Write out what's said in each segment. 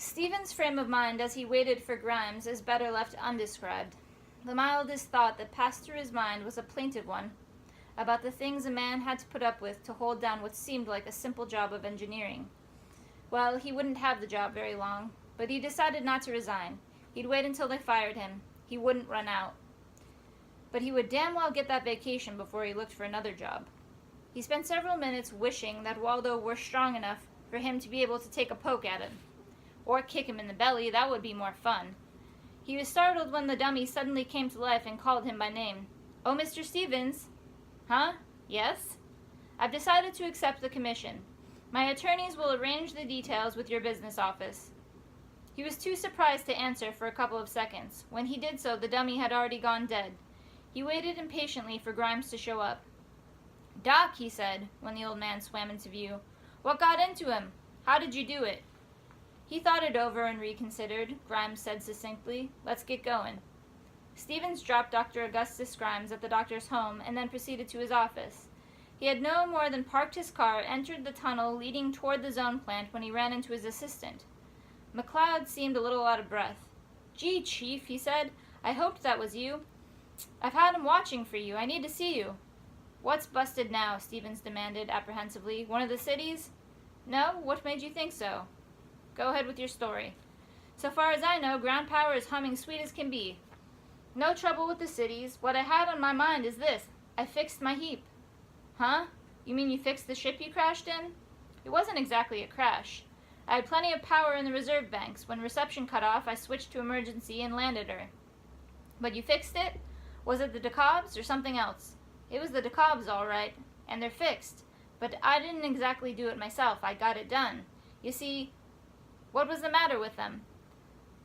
Stephen's frame of mind as he waited for Grimes is better left undescribed. The mildest thought that passed through his mind was a plaintive one, about the things a man had to put up with to hold down what seemed like a simple job of engineering. Well, he wouldn't have the job very long, but he decided not to resign. He'd wait until they fired him. He wouldn't run out. But he would damn well get that vacation before he looked for another job. He spent several minutes wishing that Waldo were strong enough for him to be able to take a poke at him. Or kick him in the belly, that would be more fun. He was startled when the dummy suddenly came to life and called him by name. "Oh, Mr. Stevens." "Huh? Yes?" "I've decided to accept the commission. My attorneys will arrange the details with your business office." He was too surprised to answer for a couple of seconds. When he did so, the dummy had already gone dead. He waited impatiently for Grimes to show up. "Doc," he said, when the old man swam into view, "what got into him? How did you do it?" He thought it over and reconsidered. Grimes said succinctly, "Let's get going." Stevens dropped Dr. Augustus Grimes at the doctor's home and then proceeded to his office. He had no more than parked his car, entered the tunnel leading toward the zone plant when he ran into his assistant. McLeod seemed a little out of breath. "Gee, Chief," he said, "I hoped that was you. I've had him watching for you. I need to see you." "What's busted now?" Stevens demanded apprehensively. "One of the cities?" "No? What made you think so?" "Go ahead with your story." "So far as I know, ground power is humming sweet as can be. No trouble with the cities. What I had on my mind is this. I fixed my heap." "Huh? You mean you fixed the ship you crashed in?" "It wasn't exactly a crash. I had plenty of power in the reserve banks. When reception cut off, I switched to emergency and landed her." "But you fixed it? Was it the DeKalbs or something else?" "It was the DeKalbs, all right, and they're fixed. But I didn't exactly do it myself. I got it done. You see, what was the matter with them?"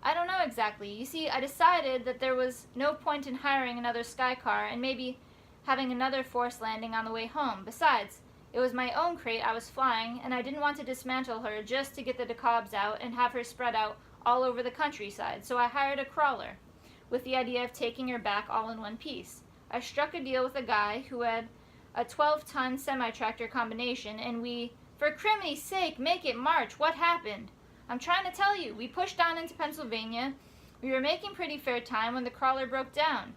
"I don't know exactly. You see, I decided that there was no point in hiring another sky car and maybe having another forced landing on the way home. Besides, it was my own crate I was flying, and I didn't want to dismantle her just to get the DeKalbs out and have her spread out all over the countryside, so I hired a crawler, with the idea of taking her back all in one piece. I struck a deal with a guy who had a 12-ton semi-tractor combination, and we... For criminy sake, make it March! What happened?" "I'm trying to tell you. We pushed on into Pennsylvania. We were making pretty fair time when the crawler broke down.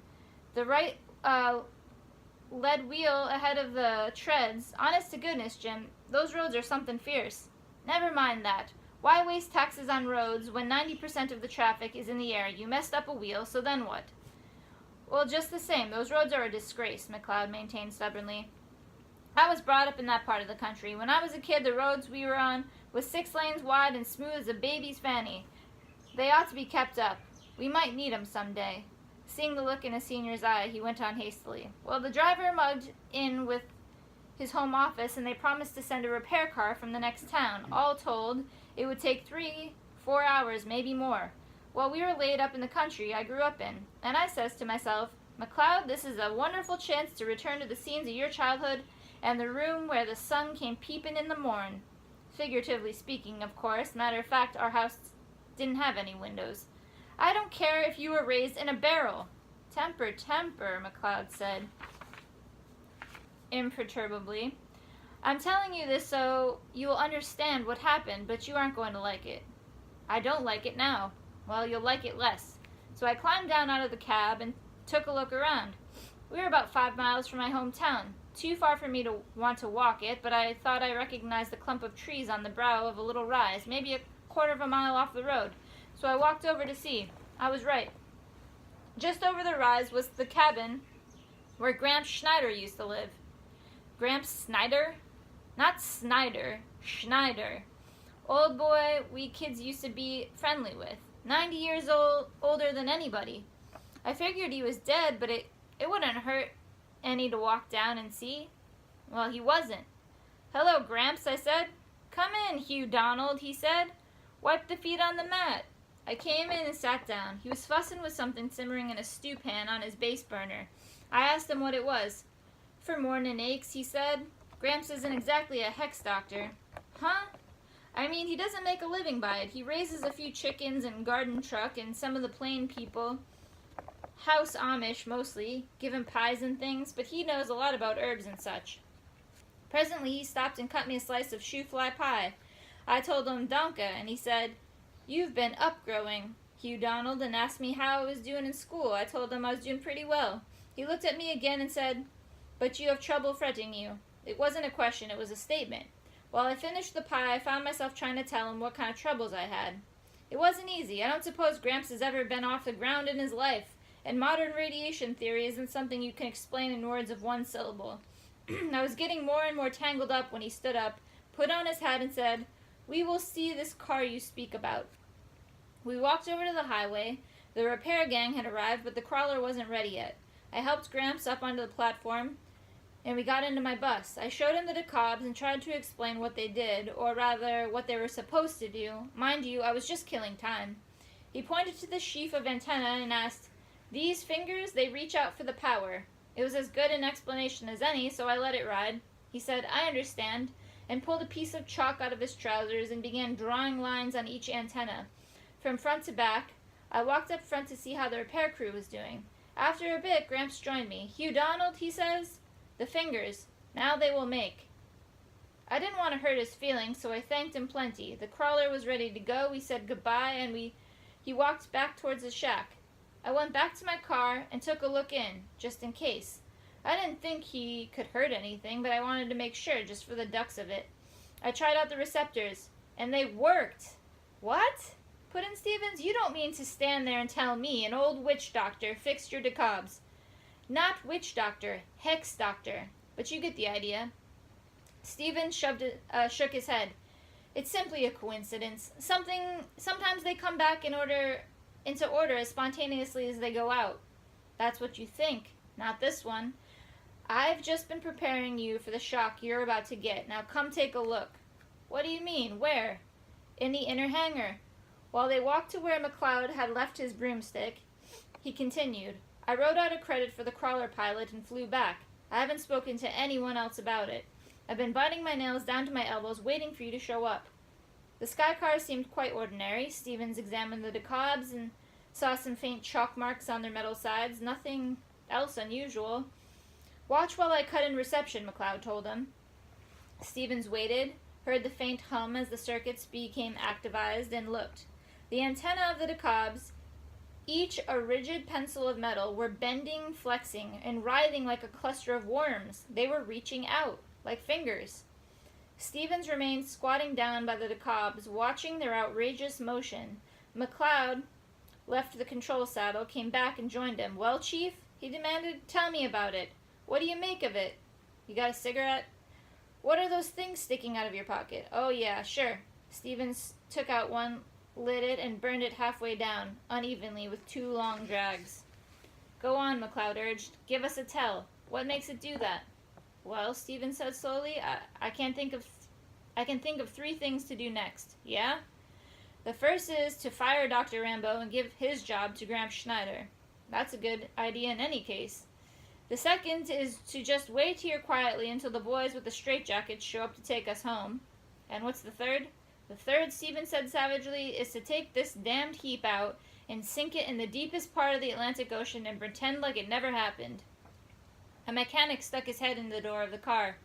The right lead wheel ahead of the treads. Honest to goodness, Jim, those roads are something fierce." "Never mind that. Why waste taxes on roads when 90% of the traffic is in the air? You messed up a wheel, so then what?" "Well, just the same, those roads are a disgrace," McLeod maintained stubbornly. "I was brought up in that part of the country. When I was a kid, the roads we were on was 6 lanes wide and smooth as a baby's fanny. They ought to be kept up. We might need 'em someday." Seeing the look in his senior's eye, he went on hastily. "Well, the driver mugged in with his home office, and they promised to send a repair car from the next town. All told, it would take 3-4 hours, maybe more. Well, we were laid up in the country I grew up in, and I says to myself, 'McLeod, this is a wonderful chance to return to the scenes of your childhood and the room where the sun came peeping in the morn.' Figuratively speaking, of course. Matter of fact, our house didn't have any windows. I don't care if you were raised in a barrel." "Temper, temper," McLeod said imperturbably. "I'm telling you this so you will understand what happened, but you aren't going to like it." "I don't like it now." "Well, you'll like it less." So I climbed down out of the cab and took a look around. We were about 5 miles from my hometown. Too far for me to want to walk it, but I thought I recognized the clump of trees on the brow of a little rise, maybe a quarter of a mile off the road. So I walked over to see. I was right. Just over the rise was the cabin where Gramps Schneider used to live. Gramps Snyder? Not Snyder, Schneider. Old boy we kids used to be friendly with. 90 years older than anybody. I figured he was dead, but it wouldn't hurt any to walk down and see. Well, he wasn't. "Hello, Gramps," I said. "Come in, Hugh Donald," he said. "Wipe the feet on the mat." I came in and sat down. He was fussing with something simmering in a stew pan on his base burner. I asked him what it was. "For morning aches," he said. "Gramps isn't exactly a hex doctor." "Huh?" "I mean, he doesn't make a living by it. He raises a few chickens and garden truck, and some of the plain people, house Amish mostly, give him pies and things, but he knows a lot about herbs and such." Presently he stopped and cut me a slice of shoe fly pie. I told him "Danke," and he said, You've been upgrowing, Hugh Donald, and asked me how I was doing in school. I told him I was doing pretty well. He looked at me again and said, "But you have trouble fretting you." It wasn't a question, it was a statement. While I finished the pie, I found myself trying to tell him what kind of troubles I had. It wasn't easy. I don't suppose Gramps has ever been off the ground in his life, and modern radiation theory isn't something you can explain in words of one syllable. I was getting more and more tangled up when he stood up, put on his hat, and said, "We will see this car you speak about." We walked over to the highway. The repair gang had arrived, but the crawler wasn't ready yet. I helped Gramps up onto the platform, and we got into my bus. I showed him the DeKalbs and tried to explain what they did, or rather, what they were supposed to do. Mind you, I was just killing time. He pointed to the sheaf of antennae and asked, "These fingers, they reach out for the power." It was as good an explanation as any, so I let it ride. He said, "I understand," and pulled a piece of chalk out of his trousers and began drawing lines on each antenna. From front to back, I walked up front to see how the repair crew was doing. After a bit, Gramps joined me. "Hugh Donald," he says, "the fingers. Now they will make." I didn't want to hurt his feelings, so I thanked him plenty. The crawler was ready to go. We said goodbye, and he walked back towards the shack. I went back to my car and took a look in, just in case. I didn't think he could hurt anything, but I wanted to make sure, just for the ducks of it. I tried out the receptors, and they worked. "What?" put in Stevens. "You don't mean to stand there and tell me an old witch doctor fixed your DeKalbs." "Not witch doctor, hex doctor, but you get the idea." Stevens shook his head. "It's simply a coincidence. Sometimes they come back into order as spontaneously as they go out." "That's what you think. Not this one. I've just been preparing you for the shock you're about to get. Now come take a look." "What do you mean? Where?" "In the inner hangar." While they walked to where McLeod had left his broomstick, he continued, "I wrote out a credit for the crawler pilot and flew back. I haven't spoken to anyone else about it. I've been biting my nails down to my elbows waiting for you to show up." The sky car seemed quite ordinary. Stevens examined the DeKalbs and saw some faint chalk marks on their metal sides. Nothing else unusual. "Watch while I cut in reception," McLeod told him. Stevens waited, heard the faint hum as the circuits became activized, and looked. The antennae of the DeKalbs, each a rigid pencil of metal, were bending, flexing, and writhing like a cluster of worms. They were reaching out, like fingers. Stevens remained squatting down by the DeKalbs, watching their outrageous motion. McLeod left the control saddle, came back, and joined him. "Well, Chief?" he demanded. "Tell me about it. What do you make of it? You got a cigarette?" "What are those things sticking out of your pocket?" "Oh, yeah, sure." Stevens took out one, lit it, and burned it halfway down, unevenly, with 2 long drags. "Go on," McLeod urged. "Give us a tell. What makes it do that?" "Well," Stevens said slowly, I can think of 3 things to do next." "Yeah?" "The first is to fire Dr. Rambo and give his job to Gramps Schneider." "That's a good idea in any case." "The second is to just wait here quietly until the boys with the straitjackets show up to take us home." "And what's the third?" "The third," Stevens said savagely, "is to take this damned heap out and sink it in the deepest part of the Atlantic Ocean and pretend like it never happened." A mechanic stuck his head in the door of the car.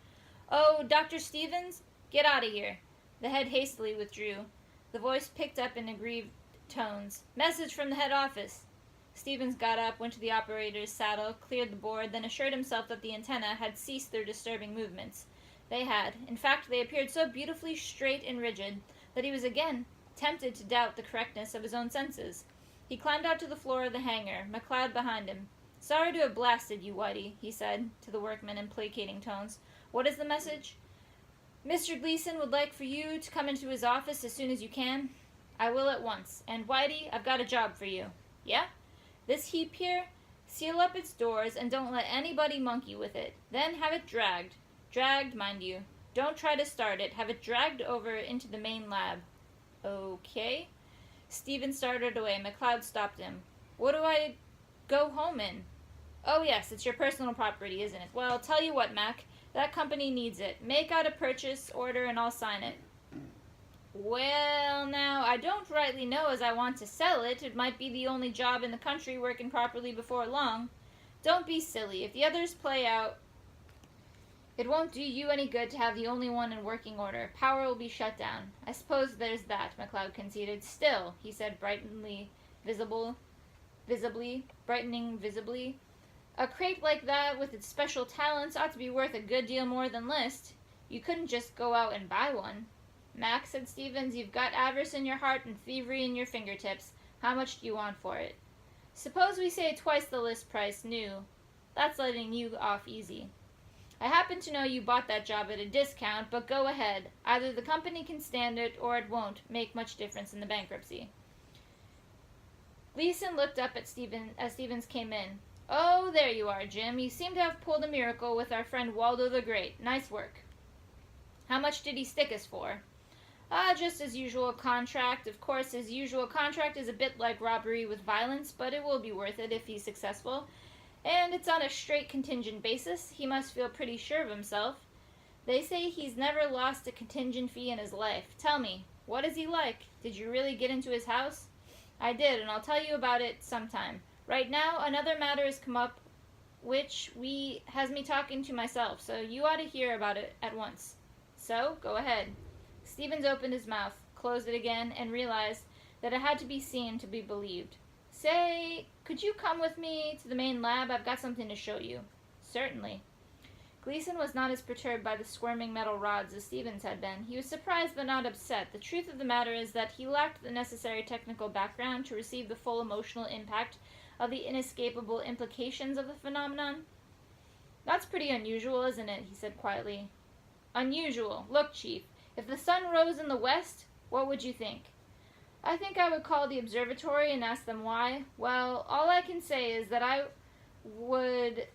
"Oh, Dr. Stevens? Get out of here." The head hastily withdrew. The voice picked up in aggrieved tones. "Message from the head office." Stevens got up, went to the operator's saddle, cleared the board, then assured himself that the antennae had ceased their disturbing movements. They had. In fact, they appeared so beautifully straight and rigid that he was again tempted to doubt the correctness of his own senses. He climbed out to the floor of the hangar, McLeod behind him. "Sorry to have blasted you, Whitey," he said to the workman in placating tones. "What is the message?" "Mr. Gleason would like for you to come into his office as soon as you can." "I will at once. And, Whitey, I've got a job for you." "Yeah?" "This heap here, seal up its doors and don't let anybody monkey with it. Then have it dragged. Dragged, mind you. Don't try to start it. Have it dragged over into the main lab." "Okay." Stephen started away. McLeod stopped him. "What do I go home in?" "Oh, yes, it's your personal property, isn't it? Well, tell you what, Mac. That company needs it. Make out a purchase order and I'll sign it." "Well, now, I don't rightly know as I want to sell it. It might be the only job in the country working properly before long." "Don't be silly. If the others play out..." It won't do you any good to have the only one in working order. Power will be shut down. I suppose there's that, McLeod conceded. Still, he said, brightening visibly, a crate like that with its special talents ought to be worth a good deal more than list. You couldn't just go out and buy one. Mac, said Stevens, you've got avarice in your heart and thievery in your fingertips. How much do you want for it? Suppose we say twice the list price, new. That's letting you off easy. I happen to know you bought that job at a discount, but go ahead. Either the company can stand it, or it won't make much difference in the bankruptcy. Gleason looked up at as Stevens came in. Oh, there you are, Jim. You seem to have pulled a miracle with our friend Waldo the Great. Nice work. How much did he stick us for? Just his usual contract. Of course, his usual contract is a bit like robbery with violence, but it will be worth it if he's successful. And it's on a straight contingent basis. He must feel pretty sure of himself. They say he's never lost a contingent fee in his life. Tell me, what is he like? Did you really get into his house? I did, and I'll tell you about it sometime. Right now, another matter has come up which has me talking to myself, so you ought to hear about it at once. So, go ahead. Stevens opened his mouth, closed it again, and realized that it had to be seen to be believed. Say, could you come with me to the main lab? I've got something to show you. Certainly. Gleason was not as perturbed by the squirming metal rods as Stevens had been. He was surprised but not upset. The truth of the matter is that he lacked the necessary technical background to receive the full emotional impact of the inescapable implications of the phenomenon. That's pretty unusual, isn't it? He said quietly. Unusual. Look, Chief, if the sun rose in the west, what would you think? I think I would call the observatory and ask them why. Well, all I can say is that I would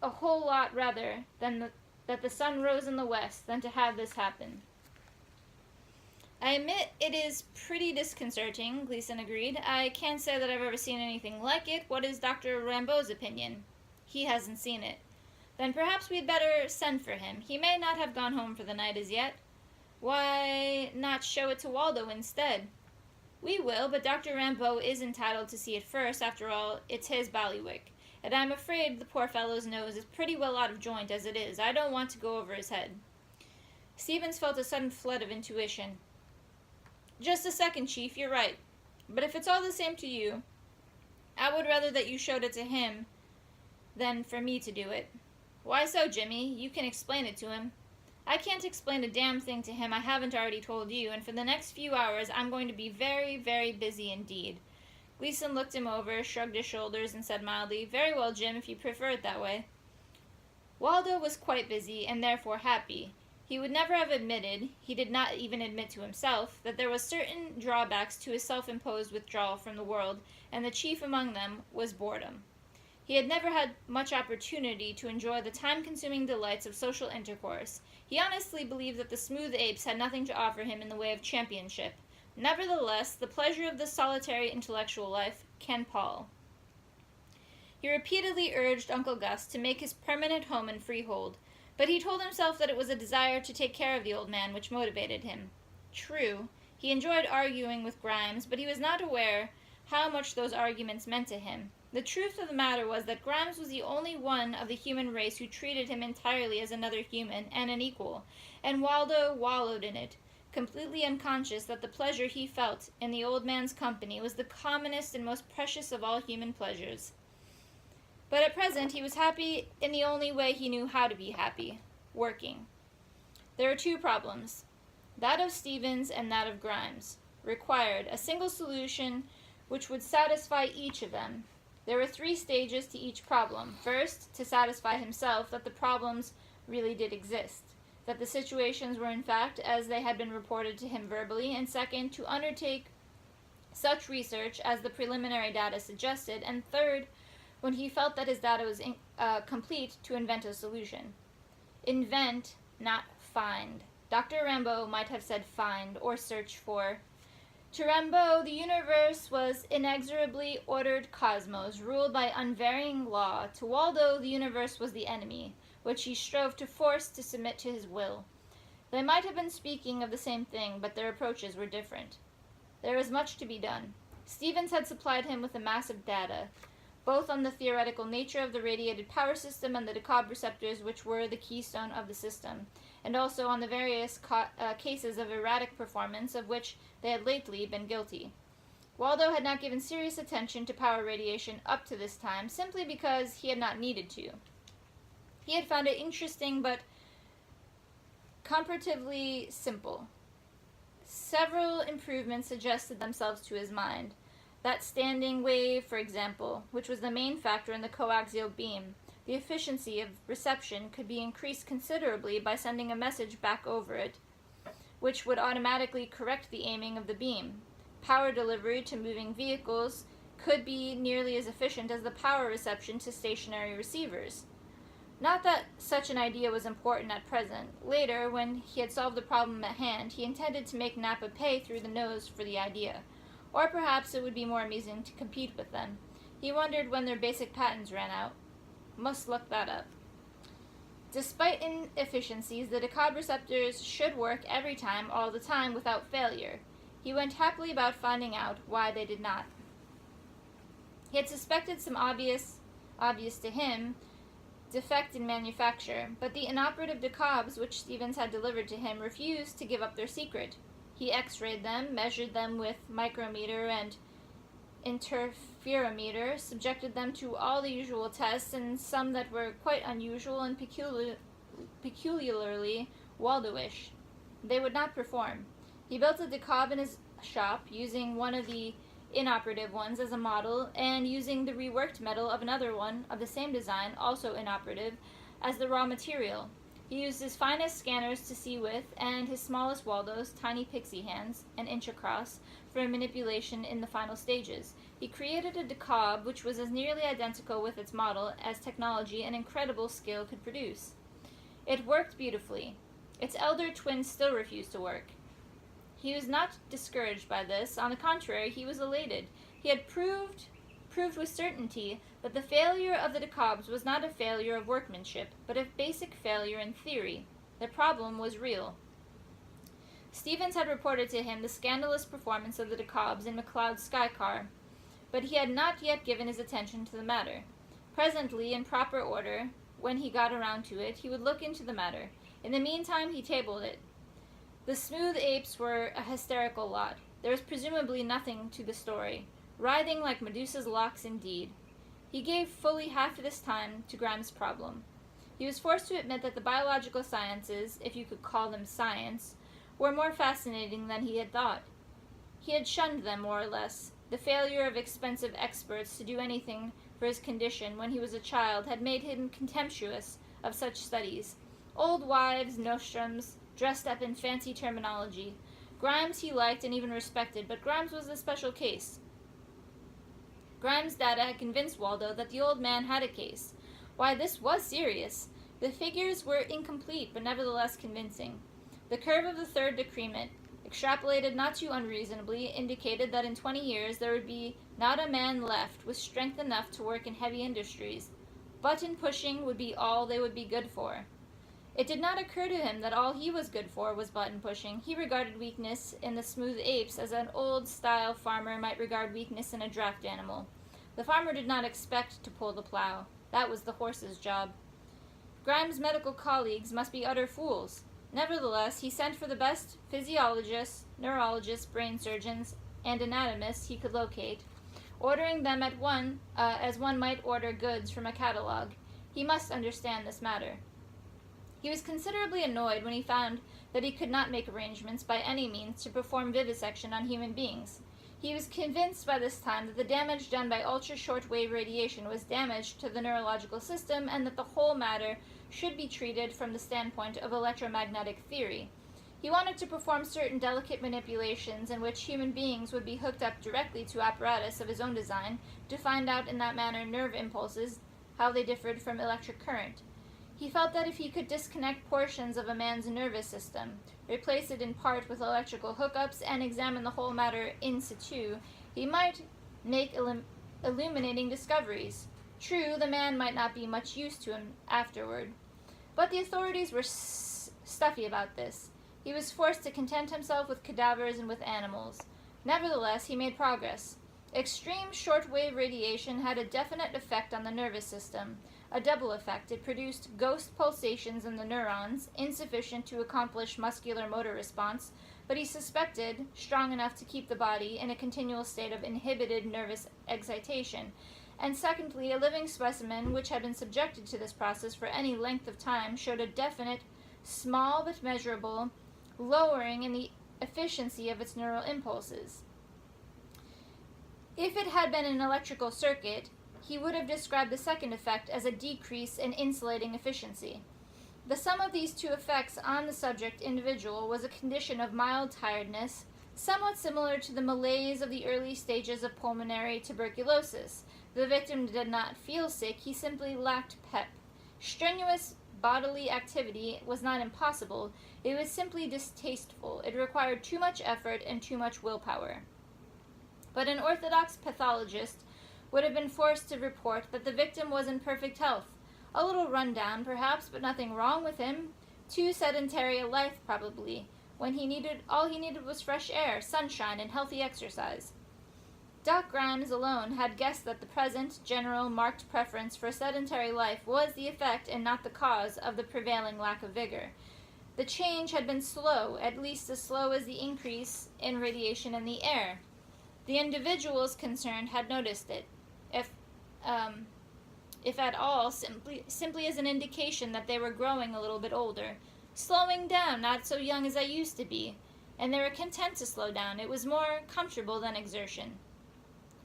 a whole lot rather than that the sun rose in the west than to have this happen. I admit it is pretty disconcerting, Gleason agreed. I can't say that I've ever seen anything like it. What is Dr. Rambeau's opinion? He hasn't seen it. Then perhaps we'd better send for him. He may not have gone home for the night as yet. Why not show it to Waldo instead? We will, but Dr. Rambeau is entitled to see it first. After all, it's his bailiwick. And I'm afraid the poor fellow's nose is pretty well out of joint as it is. I don't want to go over his head. Stevens felt a sudden flood of intuition. Just a second, Chief, you're right. But if it's all the same to you, I would rather that you showed it to him than for me to do it. Why so, Jimmy? You can explain it to him. I can't explain a damn thing to him I haven't already told you, and for the next few hours I'm going to be very, very busy indeed. Gleason looked him over, shrugged his shoulders, and said mildly, Very well, Jim, if you prefer it that way. Waldo was quite busy, and therefore happy. He would never have admitted, he did not even admit to himself, that there was certain drawbacks to his self-imposed withdrawal from the world, and the chief among them was boredom. He had never had much opportunity to enjoy the time-consuming delights of social intercourse. He honestly believed that the smooth apes had nothing to offer him in the way of championship. Nevertheless, the pleasure of this solitary intellectual life can pall. He repeatedly urged Uncle Gus to make his permanent home in Freehold, but he told himself that it was a desire to take care of the old man which motivated him. True, he enjoyed arguing with Grimes, but he was not aware how much those arguments meant to him. The truth of the matter was that Grimes was the only one of the human race who treated him entirely as another human and an equal, and Waldo wallowed in it, completely unconscious that the pleasure he felt in the old man's company was the commonest and most precious of all human pleasures. But at present he was happy in the only way he knew how to be happy, working. There are two problems, that of Stevens and that of Grimes, required a single solution which would satisfy each of them. There were 3 stages to each problem. First, to satisfy himself that the problems really did exist, that the situations were in fact as they had been reported to him verbally, and second, to undertake such research as the preliminary data suggested, and third, when he felt that his data was complete, to invent a solution. Invent, not find. Dr. Rambeau might have said find or search for. To Rambeau, the universe was inexorably ordered cosmos, ruled by unvarying law. To Waldo, the universe was the enemy, which he strove to force to submit to his will. They might have been speaking of the same thing, but their approaches were different. There was much to be done. Stevens had supplied him with a mass of data, both on the theoretical nature of the radiated power system and the DeKalb receptors, which were the keystone of the system, and also on the various cases of erratic performance of which they had lately been guilty. Waldo had not given serious attention to power radiation up to this time, simply because he had not needed to. He had found it interesting but comparatively simple. Several improvements suggested themselves to his mind. That standing wave, for example, which was the main factor in the coaxial beam, the efficiency of reception could be increased considerably by sending a message back over it, which would automatically correct the aiming of the beam. Power delivery to moving vehicles could be nearly as efficient as the power reception to stationary receivers. Not that such an idea was important at present. Later, when he had solved the problem at hand, he intended to make Napa pay through the nose for the idea. Or perhaps it would be more amusing to compete with them. He wondered when their basic patents ran out. Must look that up. Despite inefficiencies, the DeKalb receptors should work every time, all the time, without failure. He went happily about finding out why they did not. He had suspected some obvious to him, defect in manufacture, but the inoperative DeKalbs which Stevens had delivered to him refused to give up their secret. He x-rayed them, measured them with micrometer and interferometer, subjected them to all the usual tests, and some that were quite unusual and peculiarly Waldo-ish. They would not perform. He built a DeKalb in his shop, using one of the inoperative ones as a model, and using the reworked metal of another one of the same design, also inoperative, as the raw material. He used his finest scanners to see with, and his smallest Waldos, tiny pixie hands, an inch across, for manipulation in the final stages. He created a DeKalb which was as nearly identical with its model as technology and incredible skill could produce. It worked beautifully. Its elder twin still refused to work. He was not discouraged by this. On the contrary, he was elated. He had proved with certainty that the failure of the DeKalbs was not a failure of workmanship, but a basic failure in theory. The problem was real. Stevens had reported to him the scandalous performance of the DeKalbs in McLeod's Sky Car, but he had not yet given his attention to the matter. Presently, in proper order, when he got around to it, he would look into the matter. In the meantime, he tabled it. The smooth apes were a hysterical lot. There was presumably nothing to the story. Writhing like Medusa's locks indeed. He gave fully half of his time to Grimes' problem. He was forced to admit that the biological sciences, if you could call them science, were more fascinating than he had thought. He had shunned them, more or less. The failure of expensive experts to do anything for his condition when he was a child had made him contemptuous of such studies. Old wives, nostrums, dressed up in fancy terminology. Grimes he liked and even respected, but Grimes was a special case. Grimes' data had convinced Waldo that the old man had a case. Why, this was serious. The figures were incomplete, but nevertheless convincing. The curve of the third decrement, extrapolated not too unreasonably, indicated that in 20 years there would be not a man left with strength enough to work in heavy industries. Button pushing would be all they would be good for. It did not occur to him that all he was good for was button pushing. He regarded weakness in the smooth apes as an old-style farmer might regard weakness in a draft animal. The farmer did not expect to pull the plow. That was the horse's job. Grimes' medical colleagues must be utter fools. Nevertheless, he sent for the best physiologists, neurologists, brain surgeons, and anatomists he could locate, ordering them at as one might order goods from a catalog. He must understand this matter. He was considerably annoyed when he found that he could not make arrangements by any means to perform vivisection on human beings. He was convinced by this time that the damage done by ultra-short-wave radiation was damage to the neurological system, and that the whole matter should be treated from the standpoint of electromagnetic theory. He wanted to perform certain delicate manipulations in which human beings would be hooked up directly to apparatus of his own design to find out in that manner nerve impulses, how they differed from electric current. He felt that if he could disconnect portions of a man's nervous system, replace it in part with electrical hookups, and examine the whole matter in situ, he might make illuminating discoveries. True, the man might not be much use to him afterward. But the authorities were stuffy about this. He was forced to content himself with cadavers and with animals. Nevertheless, he made progress. Extreme shortwave radiation had a definite effect on the nervous system. A double effect. It produced ghost pulsations in the neurons, insufficient to accomplish muscular motor response, but he suspected strong enough to keep the body in a continual state of inhibited nervous excitation. And secondly, a living specimen which had been subjected to this process for any length of time showed a definite, small but measurable, lowering in the efficiency of its neural impulses. If it had been an electrical circuit, he would have described the second effect as a decrease in insulating efficiency. The sum of these two effects on the subject individual was a condition of mild tiredness, somewhat similar to the malaise of the early stages of pulmonary tuberculosis. The victim did not feel sick, he simply lacked pep. Strenuous bodily activity was not impossible, it was simply distasteful. It required too much effort and too much willpower. But an orthodox pathologist would have been forced to report that the victim was in perfect health. A little run-down, perhaps, but nothing wrong with him. Too sedentary a life, probably, when all he needed was fresh air, sunshine, and healthy exercise. Doc Grimes alone had guessed that the present, general, marked preference for sedentary life was the effect and not the cause of the prevailing lack of vigor. The change had been slow, at least as slow as the increase in radiation in the air. The individuals concerned had noticed it, if at all, simply as an indication that they were growing a little bit older, slowing down, not so young as I used to be, and they were content to slow down. It was more comfortable than exertion.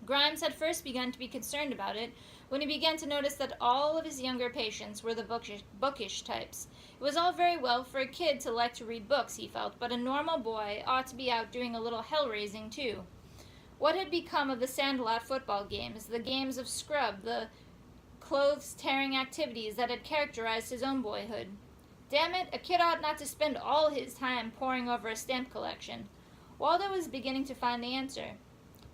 Grimes had first begun to be concerned about it when he began to notice that all of his younger patients were the bookish types. It was all very well for a kid to like to read books, he felt, but a normal boy ought to be out doing a little hell-raising, too. What had become of the sandlot football games, the games of scrub, the clothes-tearing activities that had characterized his own boyhood? Damn it, a kid ought not to spend all his time poring over a stamp collection. Waldo was beginning to find the answer.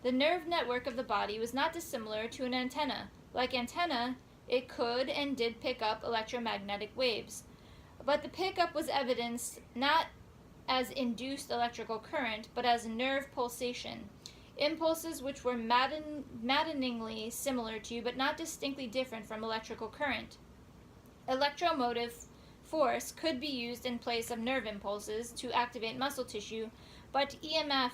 The nerve network of the body was not dissimilar to an antenna. Like antenna, it could and did pick up electromagnetic waves. But the pickup was evidenced not as induced electrical current, but as nerve pulsation. Impulses which were maddeningly similar to, but not distinctly different from, electrical current. Electromotive force could be used in place of nerve impulses to activate muscle tissue, but EMF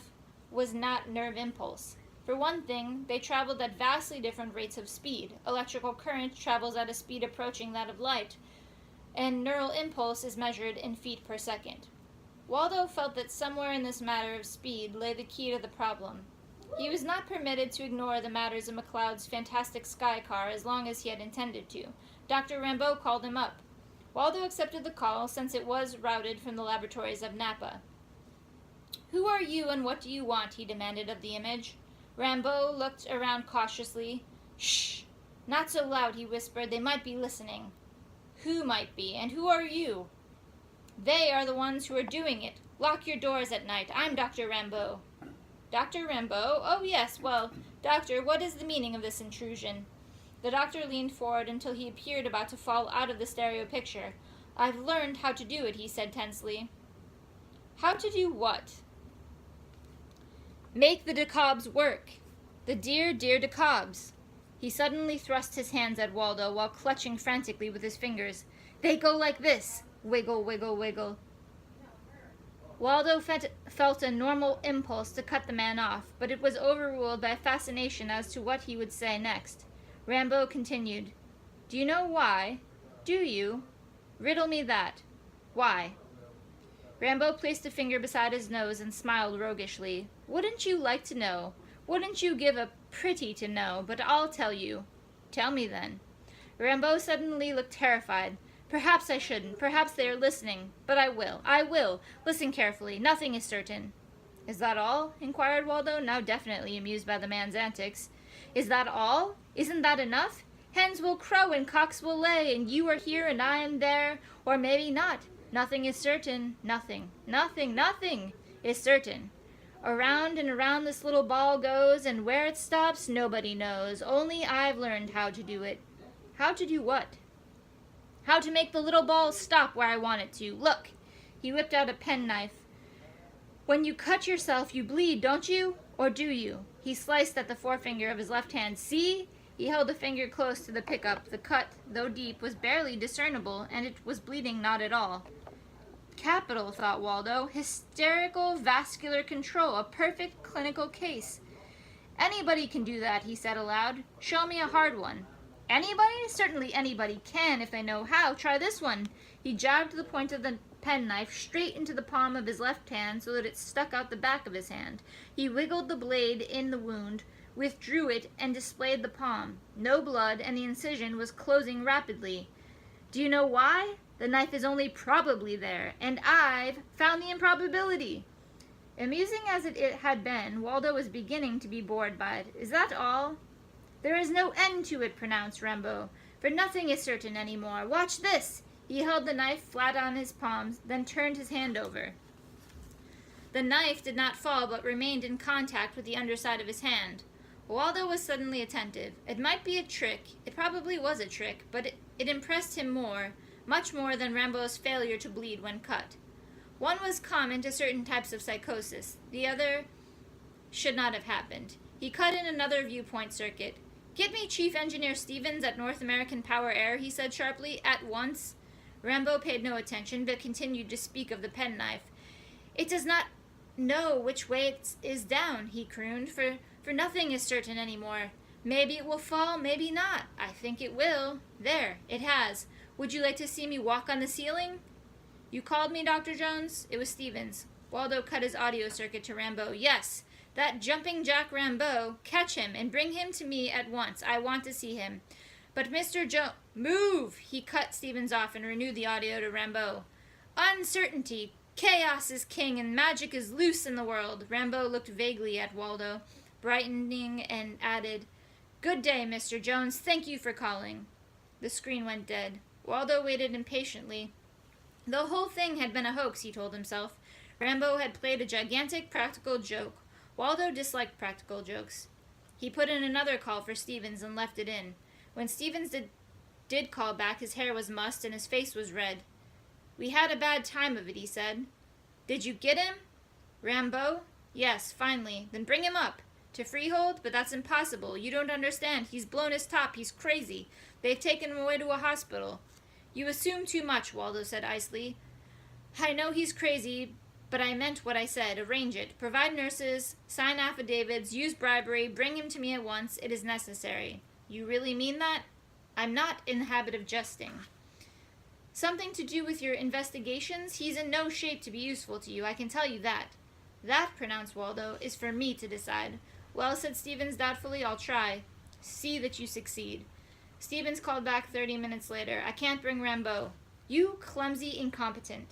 was not nerve impulse. For one thing, they traveled at vastly different rates of speed. Electrical current travels at a speed approaching that of light, and neural impulse is measured in feet per second. Waldo felt that somewhere in this matter of speed lay the key to the problem. He was not permitted to ignore the matters of McLeod's fantastic sky car as long as he had intended to. Dr. Rambeau called him up. Waldo accepted the call, since it was routed from the laboratories of Napa. "Who are you and what do you want?" he demanded of the image. Rambeau looked around cautiously. "Shh! Not so loud," he whispered. "They might be listening." "Who might be? And who are you?" "They are the ones who are doing it. Lock your doors at night. I'm Dr. Rambeau." "Dr. Rambeau? Oh, yes. Well, doctor, what is the meaning of this intrusion?" The doctor leaned forward until he appeared about to fall out of the stereo picture. "I've learned how to do it," he said tensely. "How to do what?" "Make the DeKalbs work. The dear, dear DeKalbs." He suddenly thrust his hands at Waldo while clutching frantically with his fingers. "They go like this. Wiggle, wiggle, wiggle." Waldo felt a normal impulse to cut the man off, but it was overruled by fascination as to what he would say next. Rambeau continued, "Do you know why? Do you? Riddle me that. Why?" Rambeau placed a finger beside his nose and smiled roguishly. "Wouldn't you like to know? Wouldn't you give a pretty to know? But I'll tell you." "Tell me, then." Rambeau suddenly looked terrified. "Perhaps I shouldn't. Perhaps they are listening. But I will. I will. Listen carefully. Nothing is certain." "Is that all?" inquired Waldo, now definitely amused by the man's antics. "Is that all? Isn't that enough? Hens will crow and cocks will lay, and you are here and I am there, or maybe not. Nothing is certain. Nothing, nothing, nothing is certain. Around and around this little ball goes, and where it stops, nobody knows. Only I've learned how to do it." "How to do what?" "How to make the little ball stop where I want it to. Look." He whipped out a penknife. "When you cut yourself, you bleed, don't you? Or do you? He sliced at the forefinger of his left hand. See? He held the finger close to the pickup. The cut, though deep, was barely discernible, and it was bleeding not at all. Capital, thought Waldo. Hysterical vascular control, a perfect clinical case. Anybody can do that, he said aloud. Show me a hard one. Anybody? Certainly anybody can if they know how. Try this one. He jabbed the point of the penknife straight into the palm of his left hand so that it stuck out the back of his hand. He wiggled the blade in the wound, withdrew it, and displayed the palm. No blood, and the incision was closing rapidly. Do you know why? The knife is only probably there, and I've found the improbability. Amusing as it had been, Waldo was beginning to be bored by it. Is that all? There is no end to it, pronounced Rimbaud, for nothing is certain any more. Watch this! He held the knife flat on his palms, then turned his hand over. The knife did not fall, but remained in contact with the underside of his hand. Waldo was suddenly attentive. It might be a trick, it probably was a trick, but it impressed him much more than Rimbaud's failure to bleed when cut. One was common to certain types of psychosis. The other should not have happened. He cut in another viewpoint circuit. Get me Chief Engineer Stevens at North American Power Air, he said sharply, at once. Rimbaud paid no attention, but continued to speak of the penknife. It does not know which way it is down, he crooned, for nothing is certain any more. Maybe it will fall, maybe not. I think it will. There, it has. Would you like to see me walk on the ceiling? You called me, Dr. Jones? It was Stevens. Waldo cut his audio circuit to Rimbaud. Yes, that jumping Jack Rimbaud. Catch him and bring him to me at once. I want to see him. But Mr. Jones... Move! He cut Stevens off and renewed the audio to Rimbaud. Uncertainty. Chaos is king and magic is loose in the world. Rimbaud looked vaguely at Waldo, brightening, and added, Good day, Mr. Jones. Thank you for calling. The screen went dead. Waldo waited impatiently. The whole thing had been a hoax, he told himself. Rimbaud had played a gigantic practical joke. Waldo disliked practical jokes. He put in another call for Stevens and left it in. When Stevens did call back, his hair was mussed and his face was red. We had a bad time of it, he said. Did you get him? Rimbaud? Yes, finally. Then bring him up. To Freehold? But that's impossible. You don't understand. He's blown his top. He's crazy. They've taken him away to a hospital. You assume too much, Waldo said icily. I know he's crazy, but I meant what I said. Arrange it. Provide nurses, sign affidavits, use bribery, bring him to me at once. It is necessary. You really mean that? I'm not in the habit of jesting. Something to do with your investigations? He's in no shape to be useful to you, I can tell you that. That, pronounced Waldo, is for me to decide. Well, said Stevens doubtfully, I'll try. See that you succeed. Stevens called back 30 minutes later. I can't bring Rimbaud. You clumsy incompetent.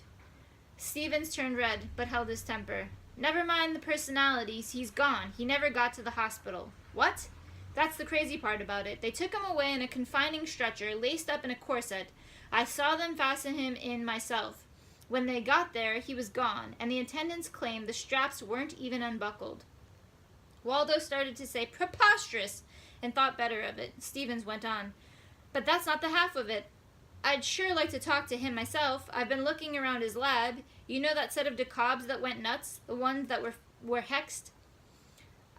Stevens turned red, but held his temper. Never mind the personalities. He's gone. He never got to the hospital. What? That's the crazy part about it. They took him away in a confining stretcher, laced up in a corset. I saw them fasten him in myself. When they got there, he was gone, and the attendants claimed the straps weren't even unbuckled. Waldo started to say, preposterous, and thought better of it. Stevens went on. But that's not the half of it. I'd sure like to talk to him myself. I've been looking around his lab. You know that set of DeKalbs that went nuts? The ones that were hexed?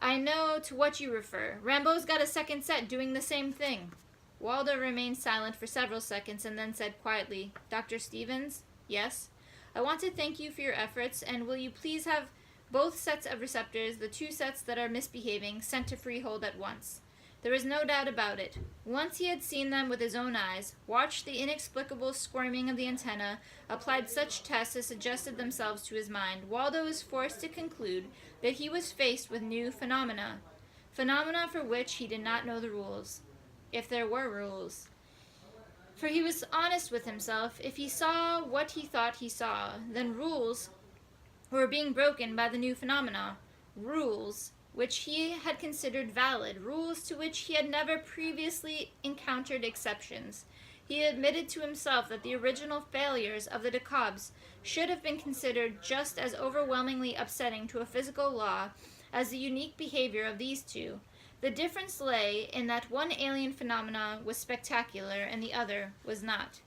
I know to what you refer. Rimbaud's got a second set doing the same thing. Waldo remained silent for several seconds and then said quietly, Dr. Stevens? Yes? I want to thank you for your efforts, and will you please have both sets of receptors, the two sets that are misbehaving, sent to Freehold at once. There was no doubt about it. Once he had seen them with his own eyes, watched the inexplicable squirming of the antenna, applied such tests as suggested themselves to his mind, Waldo was forced to conclude that he was faced with new phenomena for which he did not know the rules, if there were rules. For he was honest with himself. If he saw what he thought he saw, then rules were being broken by the new phenomena, rules which he had considered valid, rules to which he had never previously encountered exceptions. He admitted to himself that the original failures of the DeKalbs should have been considered just as overwhelmingly upsetting to a physical law as the unique behavior of these two. The difference lay in that one alien phenomena was spectacular and the other was not.